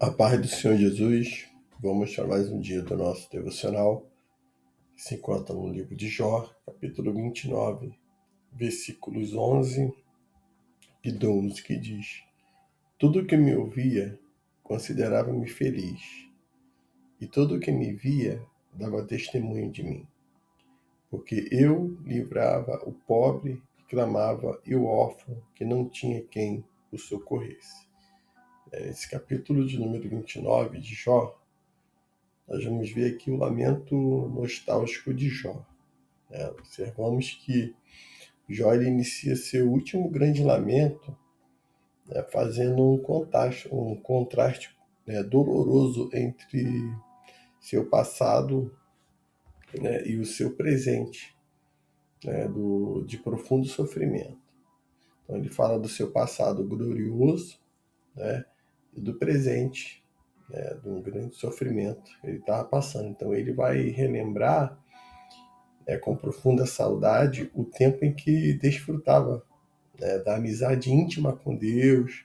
A paz do Senhor Jesus, vamos para mais um dia do nosso devocional, que se encontra no livro de Jó, capítulo 29, versículos 11 e 12, que diz: Tudo que me ouvia considerava-me feliz, e todo que me via dava testemunho de mim, porque eu livrava o pobre que clamava e o órfão que não tinha quem o socorresse. Nesse capítulo de número 29 de Jó, nós vamos ver aqui o lamento nostálgico de Jó. Observamos que Jó ele inicia seu último grande lamento, fazendo um contraste doloroso entre seu passado, e o seu presente, de profundo sofrimento. Então ele fala do seu passado glorioso, né, e do presente, de um grande sofrimento que ele estava passando. Então ele vai relembrar com profunda saudade o tempo em que desfrutava, da amizade íntima com Deus,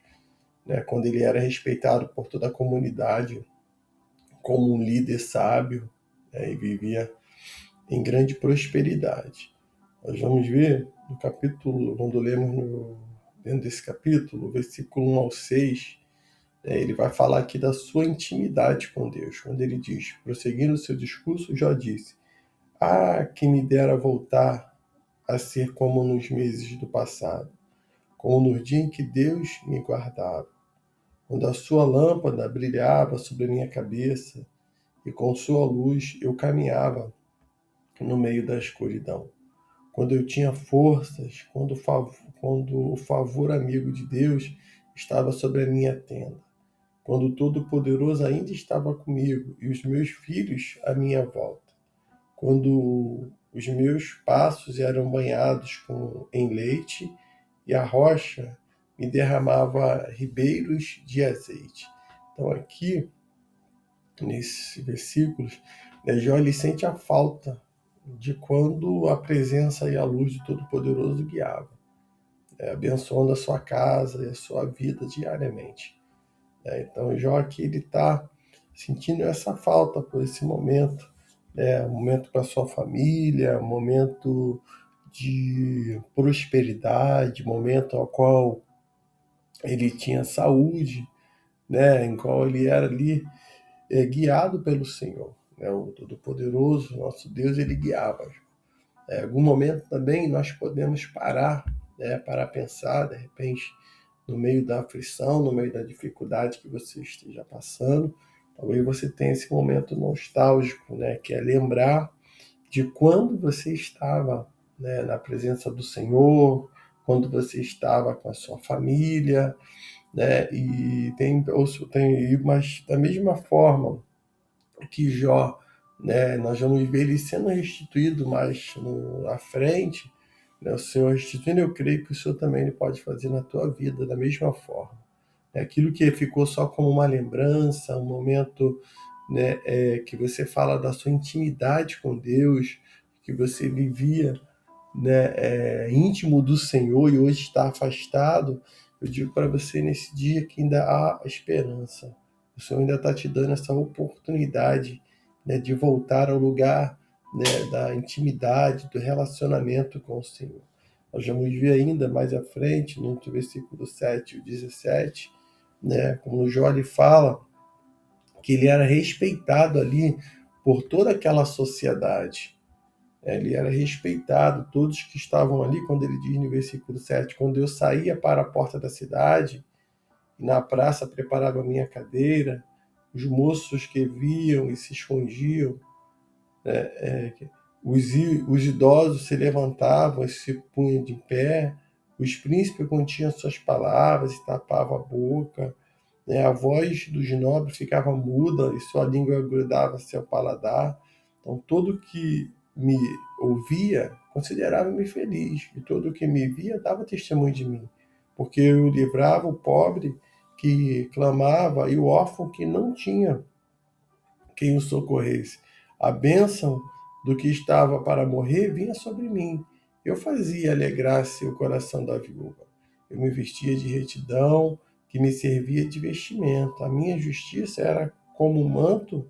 quando ele era respeitado por toda a comunidade como um líder sábio, e vivia em grande prosperidade. Nós vamos ver no capítulo, quando lemos dentro desse capítulo, versículo 1 ao 6, ele vai falar aqui da sua intimidade com Deus, quando ele diz, prosseguindo o seu discurso, Jó disse: Ah, que me dera voltar a ser como nos meses do passado, como no dia em que Deus me guardava, quando a sua lâmpada brilhava sobre a minha cabeça e com sua luz eu caminhava no meio da escuridão. Quando eu tinha forças, quando o favor amigo de Deus estava sobre a minha tenda, quando o Todo-Poderoso ainda estava comigo e os meus filhos à minha volta, quando os meus passos eram banhados em leite e a rocha me derramava ribeiros de azeite. Então aqui, nesses versículos, Jó ele sente a falta de quando a presença e a luz do Todo-Poderoso guiava, abençoando a sua casa e a sua vida diariamente. Então Jó aqui ele está sentindo essa falta por esse momento, um momento com a sua família, um momento de prosperidade, momento ao qual ele tinha saúde, em qual ele era ali guiado pelo Senhor. O Todo-Poderoso, nosso Deus, ele guiava. Em algum momento também nós podemos parar, para pensar, de repente, no meio da aflição, no meio da dificuldade que você esteja passando, talvez você tenha esse momento nostálgico, que é lembrar de quando você estava, na presença do Senhor, quando você estava com a sua família, e mas da mesma forma que Jó, nós vamos ver ele sendo restituído mais à frente, o Senhor restituindo, eu creio que o Senhor também ele pode fazer na tua vida da mesma forma. Aquilo que ficou só como uma lembrança, um momento, que você fala da sua intimidade com Deus, que você vivia, íntimo do Senhor e hoje está afastado, eu digo para você nesse dia que ainda há esperança. O Senhor ainda está te dando essa oportunidade, de voltar ao lugar, da intimidade, do relacionamento com o Senhor. Nós vamos ver ainda mais à frente, no versículo 7 e 17, como o Jó fala que ele era respeitado ali por toda aquela sociedade. Ele era respeitado, todos que estavam ali, quando ele diz no versículo 7, quando eu saía para a porta da cidade, na praça preparava a minha cadeira, os moços que viam e se escondiam, os idosos se levantavam e se punham de pé, os príncipes continham suas palavras e tapavam a boca, a voz dos nobres ficava muda e sua língua grudava-se ao paladar. Então, todo que me ouvia considerava-me feliz, e todo que me via dava testemunho de mim, porque eu livrava o pobre que clamava e o órfão que não tinha quem o socorresse. A bênção do que estava para morrer vinha sobre mim. Eu fazia alegrar-se o coração da viúva. Eu me vestia de retidão que me servia de vestimento. A minha justiça era como manto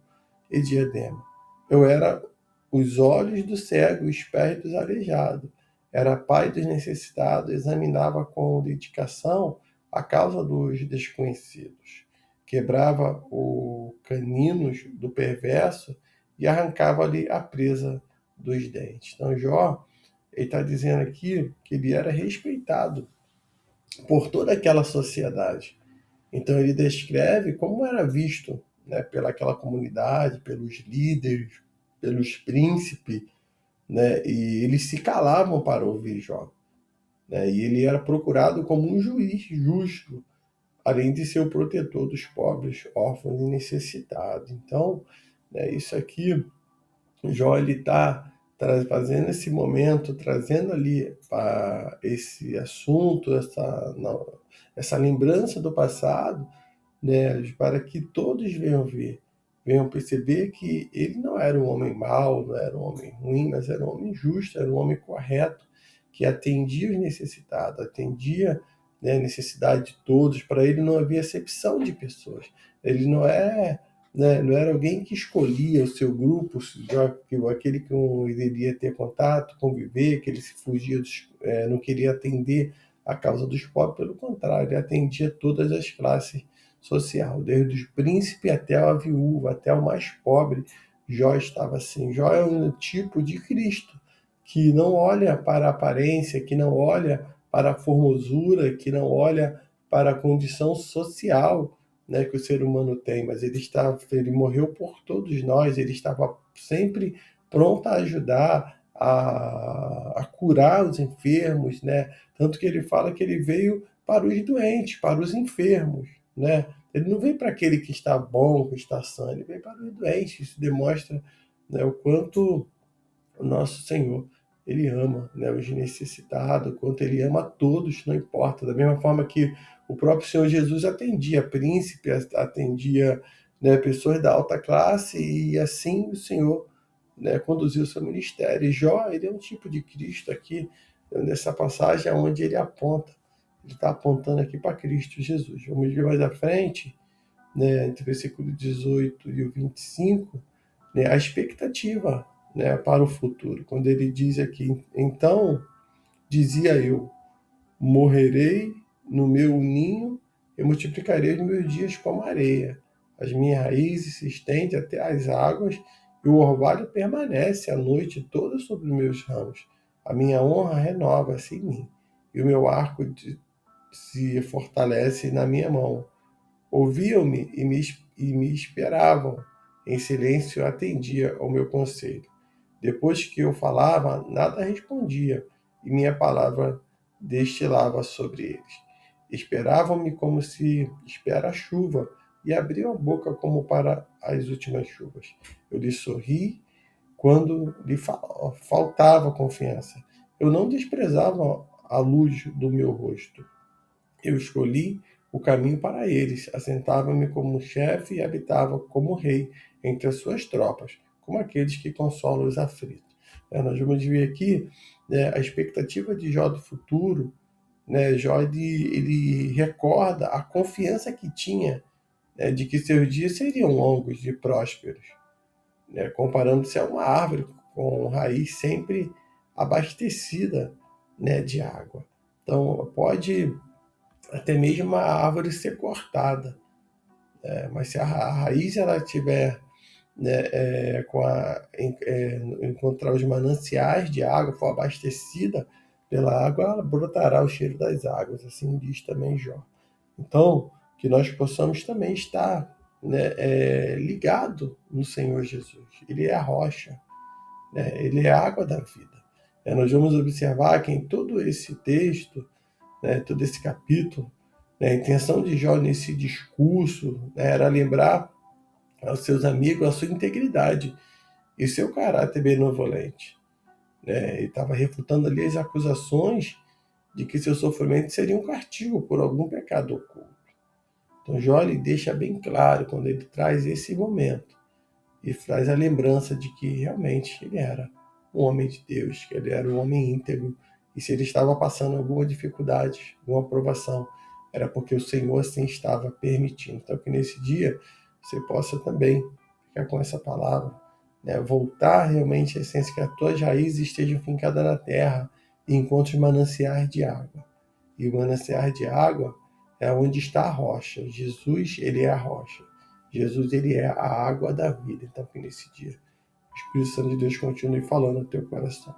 e diadema. Eu era os olhos do cego, os pés dos aleijados. Era pai dos necessitados, examinava com dedicação a causa dos desconhecidos. Quebrava os caninos do perverso e arrancava-lhe a presa dos dentes. Então, Jó, ele está dizendo aqui que ele era respeitado por toda aquela sociedade. Então, ele descreve como era visto, né, pelaquela comunidade, pelos líderes, pelos príncipes, né, e eles se calavam para ouvir Jó. Né, e ele era procurado como um juiz justo, além de ser o protetor dos pobres, órfãos e necessitados. Então, né, isso aqui, Jó ele está fazendo esse momento, trazendo ali para esse assunto, essa lembrança do passado, né, para que todos venham ver, venham perceber que ele não era um homem mau, não era um homem ruim, mas era um homem justo, era um homem correto, que atendia os necessitados, atendia, né, a necessidade de todos. Para ele não havia acepção de pessoas. Ele não é, né, não era alguém que escolhia o seu grupo, aquele que não iria ter contato, conviver, que ele se fugia, não queria atender a causa dos pobres. Pelo contrário, ele atendia todas as classes social, desde o príncipe até a viúva, até o mais pobre. Jó estava assim. Jó é um tipo de Cristo, que não olha para a aparência, que não olha para a formosura, que não olha para a condição social, né, que o ser humano tem, mas ele morreu por todos nós, ele estava sempre pronto a ajudar, a curar os enfermos, né? Tanto que ele fala que ele veio para os doentes, para os enfermos, né? Ele não veio para aquele que está bom, que está sã, ele veio para os doentes. Isso demonstra, né, o quanto o nosso Senhor ele ama, né, os necessitados, o quanto ele ama a todos, não importa. Da mesma forma que o próprio Senhor Jesus atendia príncipes, atendia, né, pessoas da alta classe, e assim o Senhor, né, conduziu o seu ministério. E Jó, ele é um tipo de Cristo aqui, nessa passagem onde ele aponta. Ele está apontando aqui para Cristo Jesus. Vamos ver mais à frente, né, entre o versículo 18 e o 25, né, a expectativa, né, para o futuro. Quando ele diz aqui, então dizia eu, morrerei no meu ninho e multiplicarei os meus dias como areia. As minhas raízes se estendem até as águas e o orvalho permanece a noite toda sobre os meus ramos. A minha honra renova-se em mim e o meu arco se fortalece na minha mão. Ouviam-me e me esperavam. Em silêncio atendia ao meu conselho. Depois que eu falava, nada respondia, e minha palavra destilava sobre eles. Esperavam-me como se espera a chuva, e abriam a boca como para as últimas chuvas. Eu lhe sorri quando lhe faltava confiança. Eu não desprezava a luz do meu rosto. Eu escolhi o caminho para eles, assentava-me como chefe e habitava como rei entre as suas tropas, como aqueles que consolam os aflitos. Nós vamos ver aqui, né, a expectativa de Jó do futuro. Né, Jó ele recorda a confiança que tinha, né, de que seus dias seriam longos e prósperos, né, comparando-se a uma árvore com raiz sempre abastecida, né, de água. Então, pode até mesmo a árvore ser cortada, mas se a raiz ela tiver, né, encontrar os mananciais de água, for abastecida pela água, ela brotará o cheiro das águas, assim diz também Jó. Então, que nós possamos também estar, né, ligado no Senhor Jesus. Ele é a rocha, né, ele é a água da vida. Nós vamos observar que em todo esse texto, né, todo esse capítulo, né, a intenção de Jó nesse discurso, né, era lembrar aos seus amigos a sua integridade e seu caráter benevolente. Né? Ele estava refutando ali as acusações de que seu sofrimento seria um castigo por algum pecado oculto. Então Jó ele deixa bem claro quando ele traz esse momento e traz a lembrança de que realmente ele era um homem de Deus, que ele era um homem íntegro, e se ele estava passando alguma dificuldade, alguma provação, era porque o Senhor assim estava permitindo. Então, que nesse dia você possa também ficar com essa palavra, né? Voltar realmente à essência, que as tuas raízes estejam fincadas na terra e encontre mananciais de água. E o manancial de água é onde está a rocha. Jesus, ele é a rocha. Jesus, ele é a água da vida. Então, que nesse dia o Espírito Santo de Deus continue falando no teu coração.